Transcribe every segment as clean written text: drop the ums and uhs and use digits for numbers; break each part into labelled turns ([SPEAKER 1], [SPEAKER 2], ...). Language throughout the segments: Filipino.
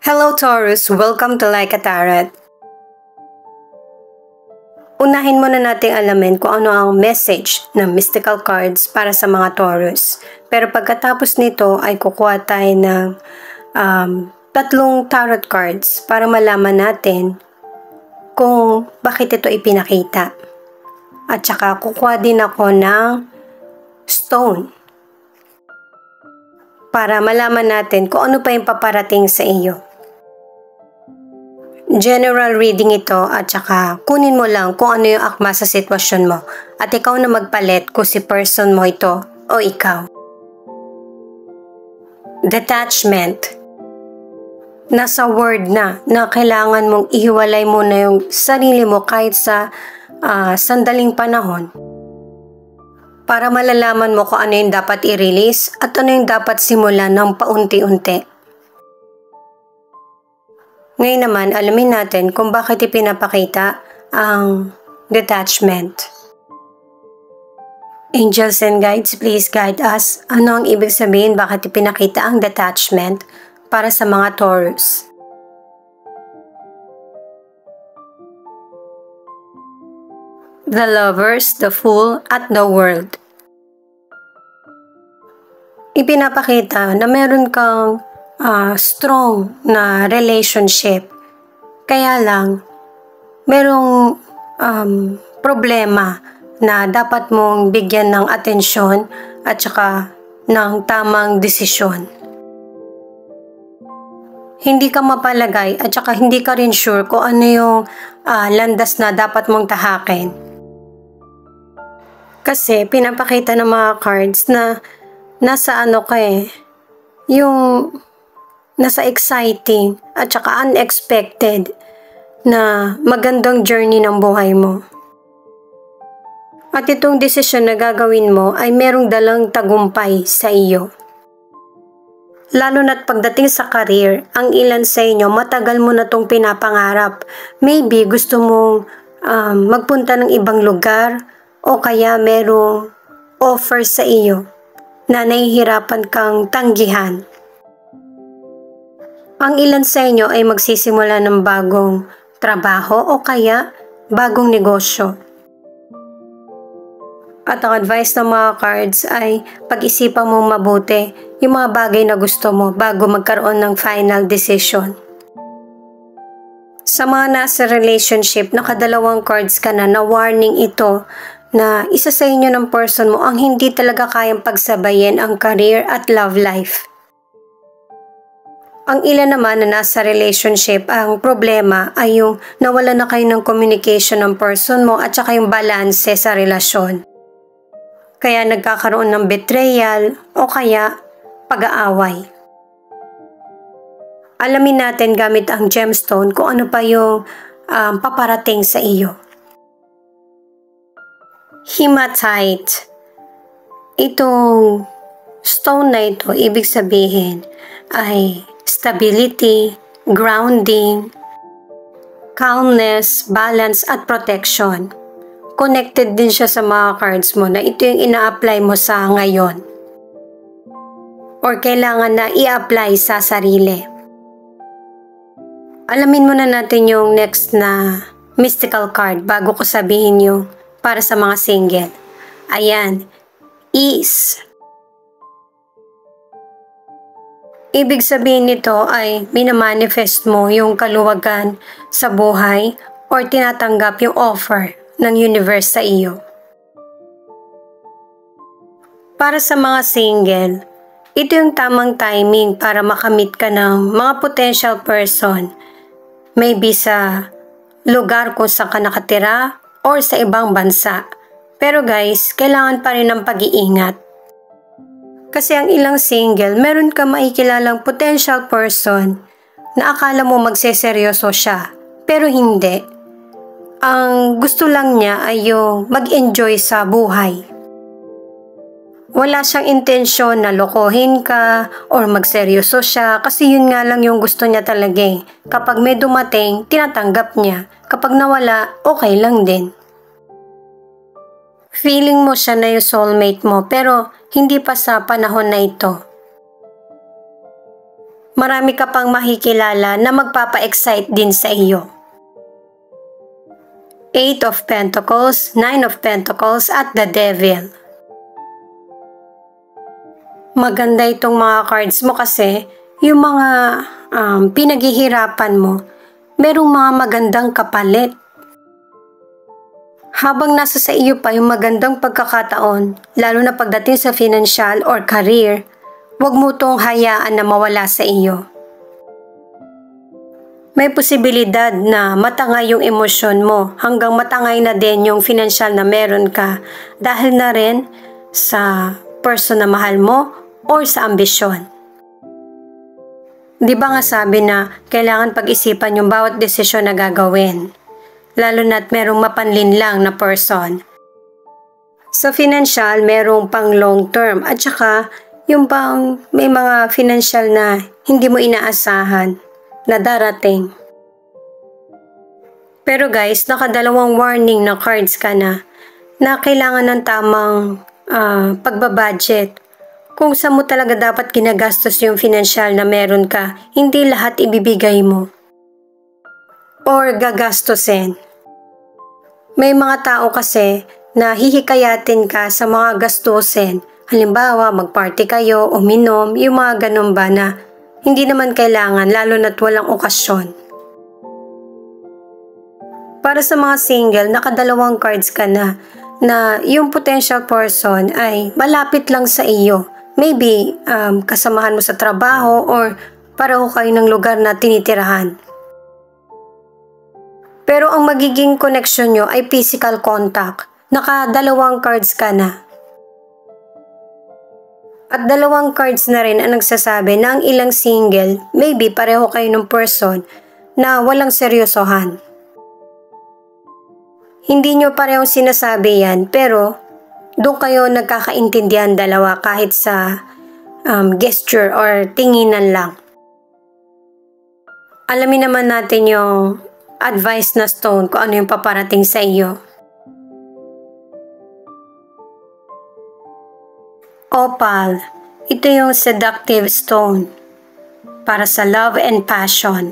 [SPEAKER 1] Hello Taurus! Welcome to Like a Tarot. Unahin muna nating alamin kung ano ang message ng mystical cards para sa mga Taurus. Pero pagkatapos nito ay kukuha tayo ng tatlong tarot cards para malaman natin kung bakit ito ipinakita. At saka kukuha din ako ng stone para malaman natin kung ano pa yung paparating sa iyo. General reading ito at saka kunin mo lang kung ano yung akma sa sitwasyon mo at ikaw na magpalit kung si person mo ito o ikaw. Detachment. Nasa word na kailangan mong ihiwalay muna yung sarili mo kahit sa sandaling panahon para malalaman mo kung ano yung dapat i-release at ano yung dapat simulan ng paunti-unti. Ngayon naman, alamin natin kung bakit ipinapakita ang detachment. Angels and guides, please guide us. Ano ang ibig sabihin bakit ipinakita ang detachment para sa mga Taurus? The Lovers, the Fool, at the World. Ipinapakita na meron kang strong na relationship. Kaya lang, merong problema na dapat mong bigyan ng atensyon at saka ng tamang desisyon. Hindi ka mapalagay at saka hindi ka rin sure kung ano yung landas na dapat mong tahakin. Kasi pinapakita ng mga cards na nasa yung nasa exciting at saka unexpected na magandang journey ng buhay mo. At itong desisyon na gagawin mo ay merong dalang tagumpay sa iyo. Lalo na't pagdating sa career, ang ilan sa inyo matagal mo na itong pinapangarap. Maybe gusto mong magpunta ng ibang lugar o kaya merong offer sa iyo na nahihirapan kang tanggihan. Ang ilan sa inyo ay magsisimula ng bagong trabaho o kaya bagong negosyo. At ang advice ng mga cards ay pag-isipan mong mabuti yung mga bagay na gusto mo bago magkaroon ng final decision. Sa mga nasa relationship, nakadalawang cards ka na warning ito na isa sa inyo ng person mo ang hindi talaga kayang pagsabayin ang career at love life. Ang ilan naman na nasa relationship, ang problema ay yung nawala na kayo ng communication ng person mo at saka yung balanse sa relasyon. Kaya nagkakaroon ng betrayal o kaya pag-aaway. Alamin natin gamit ang gemstone kung ano pa yung paparating sa iyo. Hematite. Itong stone na ito, ibig sabihin ay stability, grounding, calmness, balance, at protection. Connected din siya sa mga cards mo na ito yung ina-apply mo sa ngayon. Or kailangan na i-apply sa sarili. Alamin muna natin yung next na mystical card bago ko sabihin yung para sa mga single. Ayan, Ease. Ibig sabihin nito ay minamanifest mo yung kaluwagan sa buhay or tinatanggap yung offer ng universe sa iyo. Para sa mga single, ito yung tamang timing para makamit ka ng mga potential person. Maybe sa lugar kung saan ka nakatira or sa ibang bansa. Pero guys, kailangan pa rin ng pag-iingat. Kasi ang ilang single, meron ka maikilalang potential person na akala mo magseseryoso siya, pero hindi. Ang gusto lang niya ay yung mag-enjoy sa buhay. Wala siyang intensyon na lokohin ka or magseryoso siya kasi yun nga lang yung gusto niya talaga eh. Kapag may dumating, tinatanggap niya. Kapag nawala, okay lang din. Feeling mo siya na yung soulmate mo pero hindi pa sa panahon na ito. marami ka pang makikilala na magpapa-excite din sa iyo. 8 of Pentacles, 9 of Pentacles at the Devil. Maganda itong mga cards mo kasi yung mga pinaghihirapan mo, merong mga magandang kapalit. Habang nasa sa iyo pa yung magandang pagkakataon, lalo na pagdating sa financial or career, huwag mo itong hayaan na mawala sa iyo. May posibilidad na matangay yung emosyon mo hanggang matangay na din yung financial na meron ka dahil na rin sa person na mahal mo or sa ambisyon. Di ba nga sabi na kailangan pag-isipan yung bawat desisyon na gagawin, lalo na't merong mapanlinlang na person. Sa financial, merong pang long term at saka yung pang may mga financial na hindi mo inaasahan na darating. Pero guys, nakadalawang warning na cards ka na kailangan ng tamang pagbabudget. Kung saan mo talaga dapat ginagastos yung financial na meron ka, hindi lahat ibibigay mo or gagastusin. May mga tao kasi na hihikayatin ka sa mga gastusin. Halimbawa, magparty kayo, uminom, yung mga ganun ba na hindi naman kailangan lalo na't walang okasyon. Para sa mga single, nakadalawang cards ka na yung potential person ay malapit lang sa iyo. Maybe kasamahan mo sa trabaho or pareho kayo ng lugar na tinitirahan. Pero ang magiging connection nyo ay physical contact. Nakadalawang cards ka na. At dalawang cards na rin ang nagsasabi na ang ilang single, maybe pareho kayo ng person na walang seryosohan. Hindi nyo parehong sinasabi yan, pero doon kayo nagkakaintindihan dalawa kahit sa gesture or tinginan lang. Alamin naman natin yung advice na stone kung ano yung paparating sa iyo. Opal, ito yung seductive stone para sa love and passion.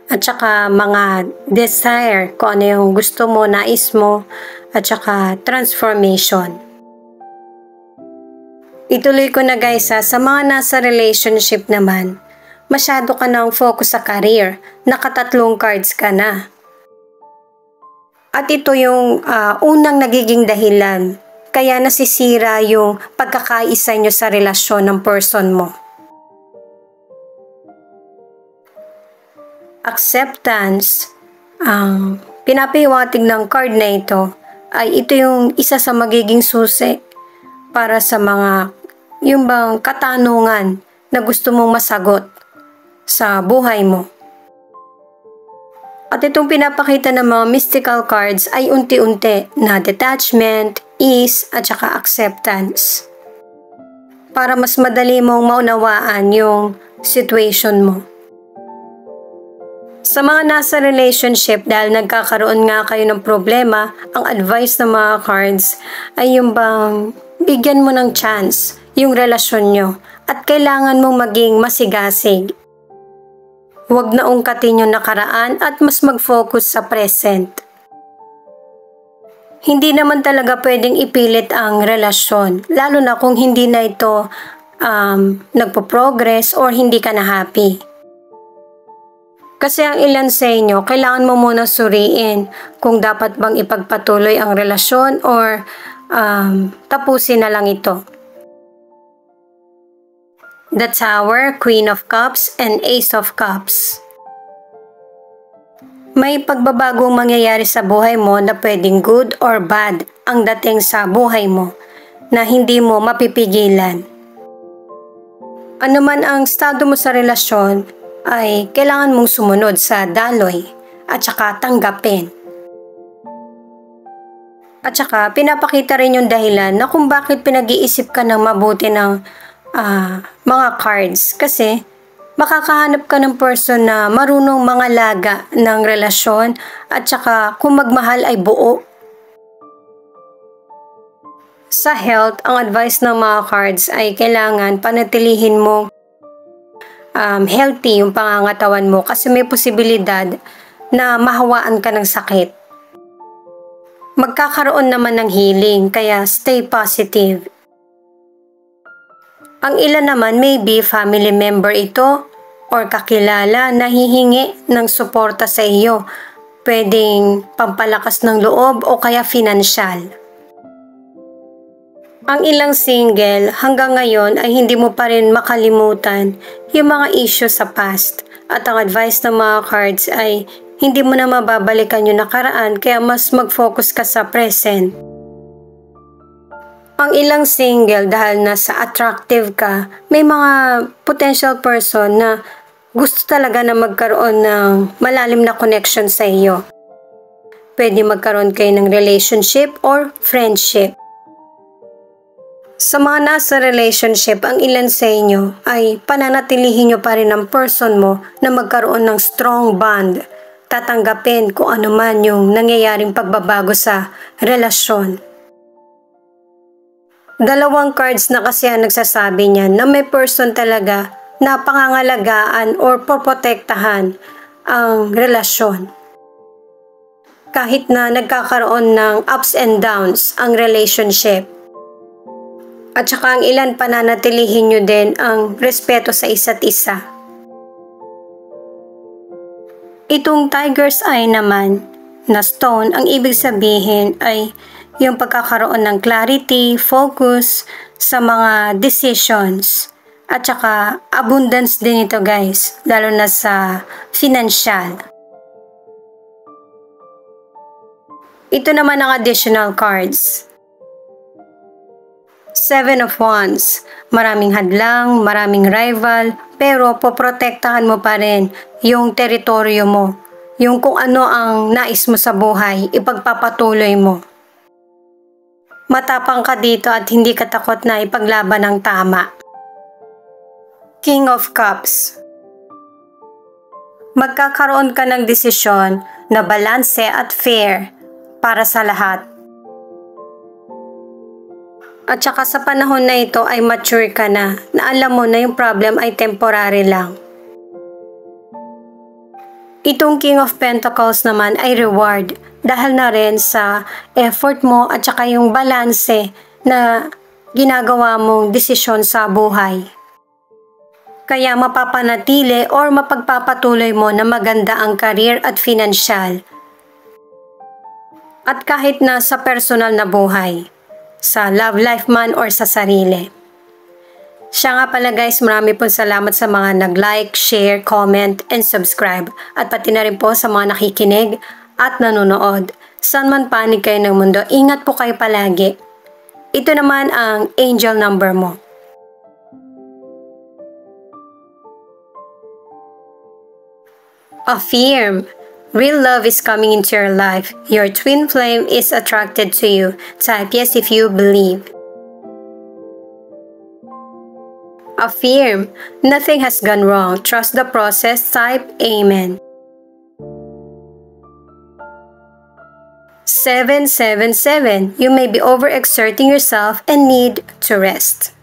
[SPEAKER 1] At saka mga desire, kung ano yung gusto mo, nais mo, at saka transformation. Ituloy ko na guys sa mga nasa relationship naman, masyado ka nang focus sa career, nakatatlong cards ka na. At ito yung unang nagiging dahilan, kaya nasisira yung pagkakaisa nyo sa relasyon ng person mo. Acceptance, ang pinapahiwatig ng card na ito, ay ito yung isa sa magiging susi para sa mga yung bang katanungan na gusto mong masagot sa buhay mo. At itong pinapakita ng mga mystical cards ay unti-unti na detachment, ease at saka acceptance. Para mas madali mong maunawaan yung situation mo. Sa mga nasa relationship dahil nagkakaroon nga kayo ng problema, ang advice ng mga cards ay yung bang bigyan mo ng chance yung relasyon nyo at kailangan mong maging masigasig. Huwag na ungkatin yung nakaraan at mas mag-focus sa present. Hindi naman talaga pwedeng ipilit ang relasyon, lalo na kung hindi na ito nagpo-progress or hindi ka na happy. Kasi ang ilan sa inyo, kailangan mo muna suriin kung dapat bang ipagpatuloy ang relasyon or tapusin na lang ito. The Tower, Queen of Cups, and Ace of Cups. May pagbabagong mangyayari sa buhay mo na pwedeng good or bad ang dating sa buhay mo na hindi mo mapipigilan. Ano man ang estado mo sa relasyon ay kailangan mong sumunod sa daloy at saka tanggapin. At saka pinapakita rin yung dahilan na kung bakit pinag-iisip ka ng mabuti ng mga cards kasi makakahanap ka ng person na marunong mangalaga ng relasyon at saka kung magmahal ay buo. Sa health, ang advice ng mga cards ay kailangan panatilihin mo healthy yung pangangatawan mo kasi may posibilidad na mahawaan ka ng sakit. Magkakaroon naman ng healing kaya stay positive. Ang ilan naman maybe family member ito or kakilala na hihingi ng suporta sa iyo. Pwedeng pampalakas ng loob o kaya financial. Ang ilang single hanggang ngayon ay hindi mo pa rin makalimutan yung mga issue sa past at ang advice ng mga cards ay hindi mo na mababalikan yung nakaraan kaya mas mag-focus ka sa present. Ang ilang single dahil nasa attractive ka, may mga potential person na gusto talaga na magkaroon ng malalim na connection sa iyo. Pwede magkaroon kayo ng relationship or friendship. Sa mga nasa relationship, ang ilan sa inyo ay pananatilihin nyo pa rin ang person mo na magkaroon ng strong bond. Tatanggapin kung ano man yung nangyayaring pagbabago sa relasyon. Dalawang cards na kasi ang nagsasabi niyan na may person talaga na pangangalagaan or poprotektahan ang relasyon. Kahit na nagkakaroon ng ups and downs ang relationship. At saka ang ilan pananatilihin nyo din ang respeto sa isa't isa. Itong tiger's eye naman na stone, ang ibig sabihin ay yung pagkakaroon ng clarity, focus sa mga decisions. At saka abundance din ito guys, lalo na sa financial. Ito naman ang additional cards. Seven of Wands, maraming hadlang, maraming rival, pero poprotektahan mo pa rin yung teritoryo mo. Yung kung ano ang nais mo sa buhay, ipagpapatuloy mo. Matapang ka dito at hindi ka takot na ipaglaban ng tama. King of Cups, magkakaroon ka ng desisyon na balanse at fair para sa lahat. At saka sa panahon na ito ay mature ka na alam mo na yung problem ay temporary lang. Itong King of Pentacles naman ay reward dahil na rin sa effort mo at saka yung balanse na ginagawa mong desisyon sa buhay. Kaya mapapanatili or mapagpapatuloy mo na maganda ang career at financial. At kahit na sa personal na buhay. Sa love life man or sa sarili. Siya nga pala guys, marami pong salamat sa mga nag-like, share, comment, and subscribe. At pati na rin po sa mga nakikinig at nanonood. Saan man panig kayo ng mundo, ingat po kayo palagi. Ito naman ang angel number mo. Affirm. Real love is coming into your life. Your twin flame is attracted to you. Type yes if you believe. Affirm. Nothing has gone wrong. Trust the process. Type amen. 777. You may be overexerting yourself and need to rest.